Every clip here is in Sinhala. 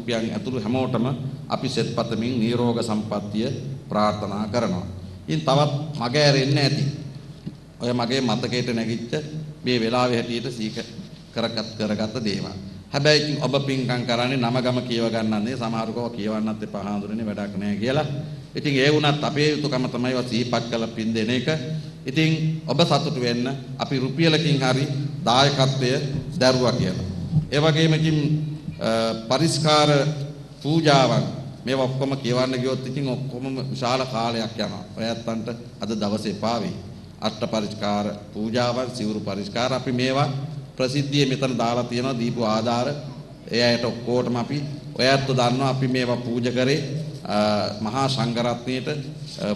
රුපියල් ඇතුළු හැමෝටම අපි සෙත්පතමින් නිරෝග සම්පන්නිය ප්‍රාර්ථනා කරනවා. ඉතින් තවත් මග ඇරෙන්න ඇති. ඔය මගේ මතකයට නැගිච්ච මේ වෙලාවේ හැටියට සීක කරගත්ත දේවල්. හැබැයි ඉතින් ඔබ පින්කම් කරන්නේ නම ගම කියව ගන්නන්නේ සමහර කව කියවන්නත් එපා හඳුනන්නේ වැඩක් නැහැ කියලා. ඉතින් ඒ වුණත් අපේ යුතුයකම තමයි වා සිහිපත් කළ පින් දෙන එක. ඉතින් ඔබ සතුටු වෙන්න අපි රුපියලකින් හරි දායකත්වය දරුවා කියලා. ඒ වගේම ඉතින් පරිස්කාර පූජාවන් මේවා ඔක්කොම කියවන්න ගියොත් ඉතින් ඔක්කොම විශාල කාලයක් යනවා. ඔයත්තන්ට අද දවසේ පාවි. අෂ්ට පරිස්කාර පූජාවන් සිවුරු පරිස්කාර අපි මේවා ප්‍රසිද්ධිය මෙතන දාලා තියෙනවා දීපු ආධාර. ඒ අයට ඔක්කොටම අපි ඔයත් දන්නවා අපි මේවා පූජා කරේ මහා සංඝරත්නයට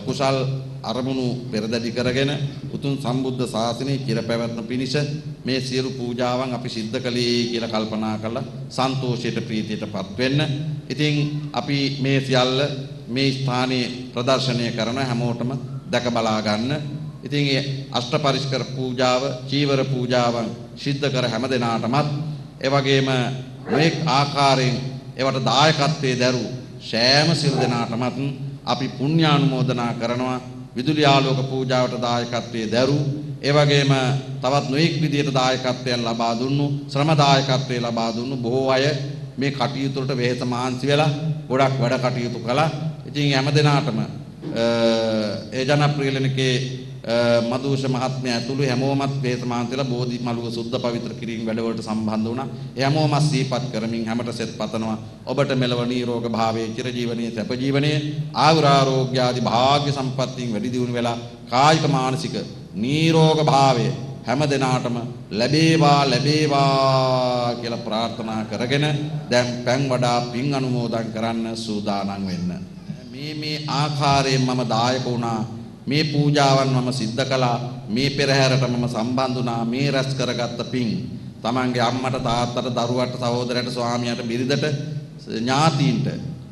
කුසල් අරමුණු පෙරදැඩි කරගෙන උතුම් සම්බුද්ධ ශාසනයේ චිරපැවැත්ම පිණිස මේ සියලු පූජාවන් අපි සිද්ධ කළේ කියලා කල්පනා කරලා සන්තෝෂයට ප්‍රීතියටපත් වෙන්න. ඉතින් අපි මේ සියල්ල මේ ස්ථානයේ ප්‍රදර්ශනය කරන හැමෝටම දැක බලා ගන්න. ඉතින් ඒ අෂ්ට පරිස්කාර පූජාව, චීවර පූජාවන් සිද්ධ කර හැම දිනාටමත් ඒ වගේම මේ ආකාරයෙන් ඒවට දායකත්වයේ දරූ සෑම සිල් දෙනාටමත් අපි පුණ්‍යානුමෝදනා කරනවා. විදුලි ආලෝක පූජාවට දායකත්වයේ දරූ ඒ වගේම තවත් නොඑක් විදියට දායකත්වයන් ලබා දුන්නු ශ්‍රම දායකත්වයේ ලබා දුන්නු බොහෝ අය මේ කටයුතු වලට වෙහෙස මහන්සි වෙලා ගොඩක් වැඩ කටයුතු කළා. ඉතින් හැම දිනාටම ඒ ජනප්‍රිය ලෙනකේ මදුෂ මහත්මයා ඇතුළු හැමෝමත් වෙහෙස මහන්සි වෙලා බෝධි මළුව සුද්ධ පවිත්‍ර කිරීම වැඩවලට සම්බන්ධ වුණා. ඒ හැමෝම සිහිපත් කරමින් හැමත සෙත් පතනවා. ඔබට මෙලව නිරෝග භාවයේ චිරජීවනයේ සැප ජීවනයේ ආයුරාෝග්‍ය ආදී භාග්‍ය සම්පත්තියෙන් වැඩි දියුණු වෙලා කායික මානසික නිරෝග භාවය හැම දිනාටම ලැබේවා කියලා ප්‍රාර්ථනා කරගෙන දැන් පෑන් වඩා පින් අනුමෝදන් කරන්න සූදානම් වෙන්න. මේ ආකාරයෙන් මම දායක වුණා. මේ පූජාවන් මම සිද්ධ කළා. මේ පෙරහැරට මම සම්බන්ධ වුණා. මේ රැස් කරගත්ත පින් තමන්ගේ අම්මට තාත්තට දරුවට සහෝදරයට ස්වාමියාට බිරිඳට ඥාතීන්ට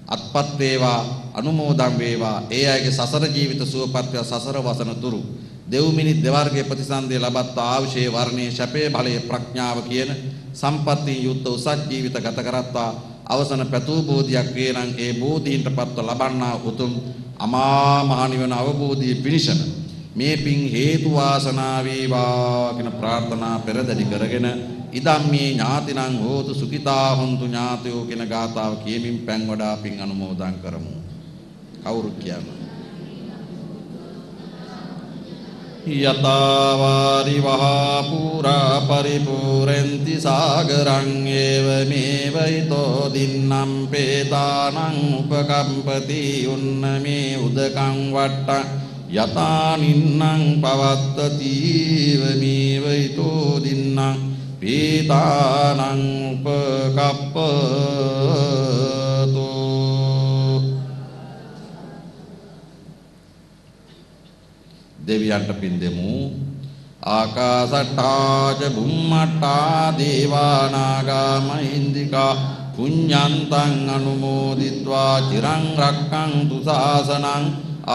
අත්පත් වේවා අනුමෝදන් වේවා. ඒ අයගේ සසර ජීවිත සුවපත් වේ සසර වසන තුරු දෙව්මිනි දෙවර්ගයේ ප්‍රතිසන්දිය ලබත් ආශේ වර්ණයේ ශපේ බලයේ ප්‍රඥාව කියන සම්පත්තිය යුක්ත උසස් ජීවිත ගත කරත්වා අවසන පැතූ බෝධියක් වේ නම් ඒ බෝධීන්ටපත්ව ලබන්නා උතුම් අමා මහ නිවන අවබෝධිය පිණිසම මේ පින් හේතු වාසනා වේවා කියන ප්‍රාර්ථනා පෙරදැඩි කරගෙන ඉදම්මේ ඥාතිනං හෝතු සුඛිතා හොන්තු ඥාතයෝ කියන ගාථාව කියමින් පෑන් වඩා පින් අනුමෝදන් කරමු. කවුරු කියනවා? යතාවාරි වහා පුරා පරිපූර්ණති සාගරං ඒව මේවයිතෝ දින්නම් පේතානං උපකම්පති උන්නමේ උදකං වට්ට යතානින්නම් පවත්තති ඒව මේවයිතෝ දින්නම් පේතානං උපකප්පතෝ. දෙවියන්ට පින් දෙමු. ආකාසට්ටා ච බුම්මට්ටා දේවානාගා මහින්దికා පුඤ්ඤන්තං අනුමෝදිත්වා චිරං රක්ඛන්තු ශාසනං.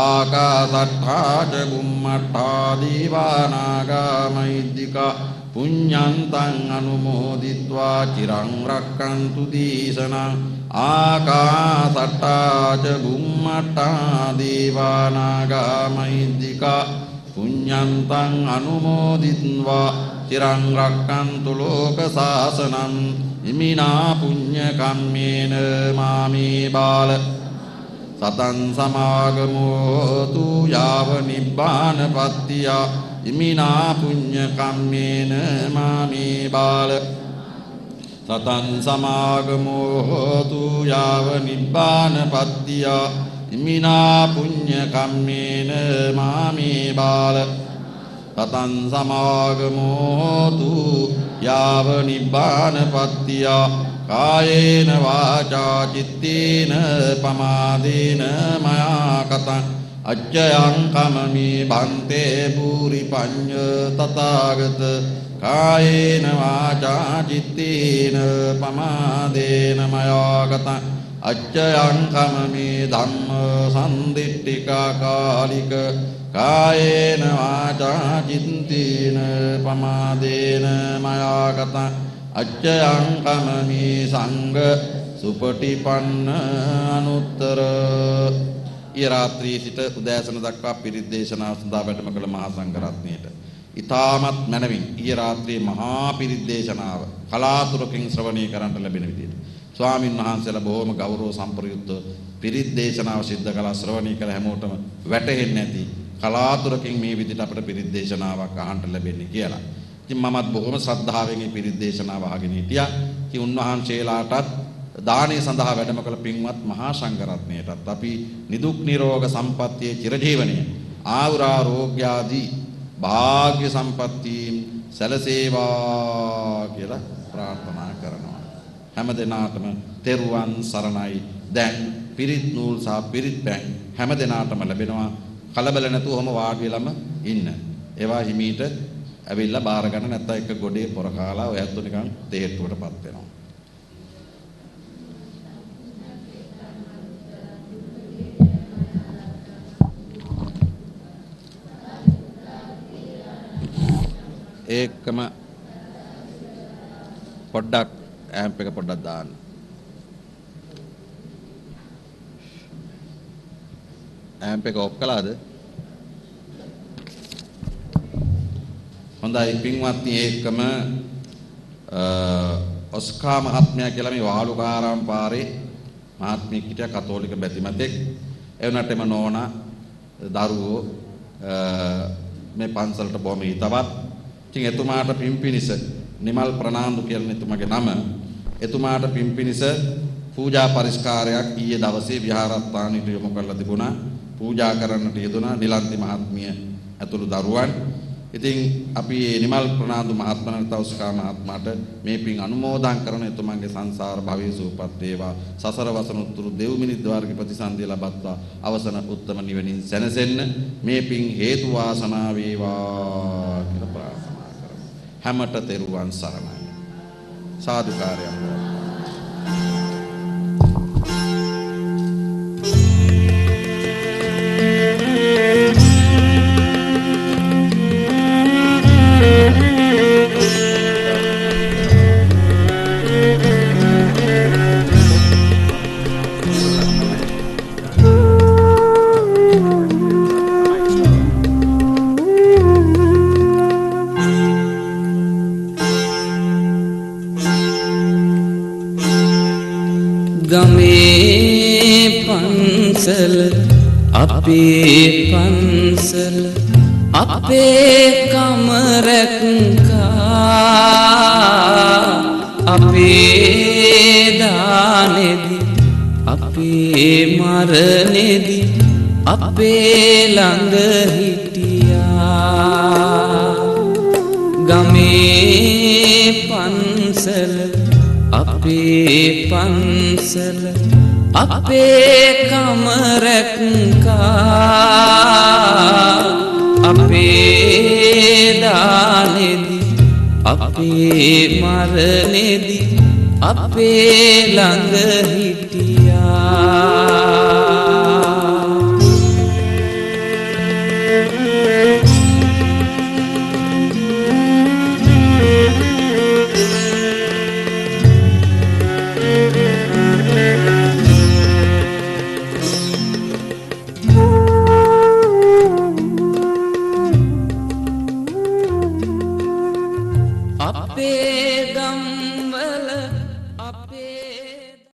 ආකාසට්ටා ච බුම්මට්ටා දේවානාගා මහින්దికා පුඤ්ඤන්තං අනුමෝදිත්වා චිරං රක්ඛන්තු දේශනං. ආකාසට්ටා ච බුම්මට්ටා දේවානාගා මහින්దికා පුඤ්ඤන්තං අනුමෝදිත්වා චිරං රක්ඛන්තු ලෝක සාසනං. ඉමිනා පුඤ්ඤ කම්මේන මාමේ බාල සතං සමාගමෝ තු යාව නිබ්බානපත්තිය. ඉමිනා පුඤ්ඤ කම්මේන මාමේ බාල සතං සමාගමෝ හෝතු යාව නිබ්බානපත්තිය. ඉමිනා පුඤ්ඤ කම්මේන මාමේ බාල සතං සමාගමෝ හෝතු යාව නිබ්බානපත්තිය. කායේන වාචා චිත්තේන පමාදේන මයා කතං අච්චයං කමමි බන්තේ පුරි පඤ්ඤ තථාගත. කායේන වාචා චිත්තේන පමාදේන මයා ගතං අච්චයං කමමි ධම්ම සම්දිට්ඨිකා කාලික. කායේන වාචා චිත්තේන පමාදේන මයා ගතං අච්චයං කමමි සංඝ සුපටිපන්න අනුත්තර. ඊ රාත්‍රියේ සිට උදෑසන දක්වා පිරිත් දේශනාව සඳහා වැඩම කළ මහා සංඝරත්නයට ඊ타මත් මැනවින් ඊ රාත්‍රියේ මහා පිරිත් දේශනාව කලාතුරකින් ශ්‍රවණය කරන්නට ලැබෙන විදිහට ස්වාමින් වහන්සේලා බොහොම ගෞරව සම්ප්‍රයුක්ත පිරිත් දේශනාව සිද්ධ කළා. ශ්‍රවණය කළ හැමෝටම වැටහෙන්නේ නැති කලාතුරකින් මේ විදිහට අපට පිරිත් දේශනාවක් අහන්න ලැබෙන්නේ කියලා. ඉතින් මමත් බොහොම ශ්‍රද්ධාවෙන් මේ පිරිත් දේශනාව අහගෙන හිටියා. ඉතින් උන්වහන්සේලාටත් දානය සඳහා වැඩම කළ පින්වත් මහා සංඝරත්නයටත් අපි නිදුක් නිරෝග සම්පන්නියේ චිරජීවනයේ ආයුරාෝග්‍ය ආදී භාග්‍ය සම්පත්තීන් සැලසේවා කියලා ප්‍රාර්ථනා කරනවා. හැම දිනාටම තෙරුවන් සරණයි. දැන් පිරිත් නූල් සහ පිරිත් පැන් හැම දිනාටම ලැබෙනවා. කලබල නැතුවම වාඩි වෙලම ඉන්න. ඒවා හිමීට ඇවිල්ලා බාර ගන්න නැත්නම් එක ගොඩේ පොර කාලා ඔය ඇත්තු නිකන් තේට්ටුවටපත් වෙනවා. ඒකම පොඩ්ඩක් ඇම්ප් එක පොඩ්ඩක් දාන්න. ඇම්ප් එක ඔෆ් කළාද? හොඳයි පින්වත්නි, ඒකම ඔස්කා මහත්මයා කියලා මේ වාලුකාරාම පාරේ මහත්මියක් හිටියා, කතෝලික බැතිමතෙක්. ඒ වුණාට එම නෝනා දරුවෝ මේ පන්සලට බොහොම හිතවත්. ඉතින් එතුමාට පිම්පිනිස නිමල් ප්‍රනාන්දු කියන එතුමාගේ නම, එතුමාට පිම්පිනිස පූජා පරිස්කාරයක් ඊයේ දවසේ විහාරස්ථානෙට යොමු කරලා තිබුණා. පූජා කරන්නට යෙදුණා නිලන්ති මහත්මිය ඇතුළු දරුවන්. ඉතින් අපි මේ නිමල් ප්‍රනාන්දු මහත්මයාට තවස්කා මහත්මයාට මේ පින් අනුමෝදන් කරන එතුමාගේ සංසාර භවයේ සූපත් වේවා. සසර වසන උතුරු දෙව් මිනිස් ද්වාරක ප්‍රතිසන්දිය ලබත්වා අවසන උත්තම නිවනින් සැනසෙන්න මේ පින් හේතු වාසනා වේවා කියලා ප්‍රාර්ථනා කරමු. හැමත තෙරුවන් සරණයි. සාදුකාරයක්. අපේ පන්සල අපේ කමරක්කා අපේ දානෙදි අපේ මරණෙදි අපේ ළඟ හිටියා. ගමේ පන්සල අපේ පන්සල අපේ කමරක්කා අපේ දානෙදි අපේ මරණෙදි අපේ ළඟ හිටියා.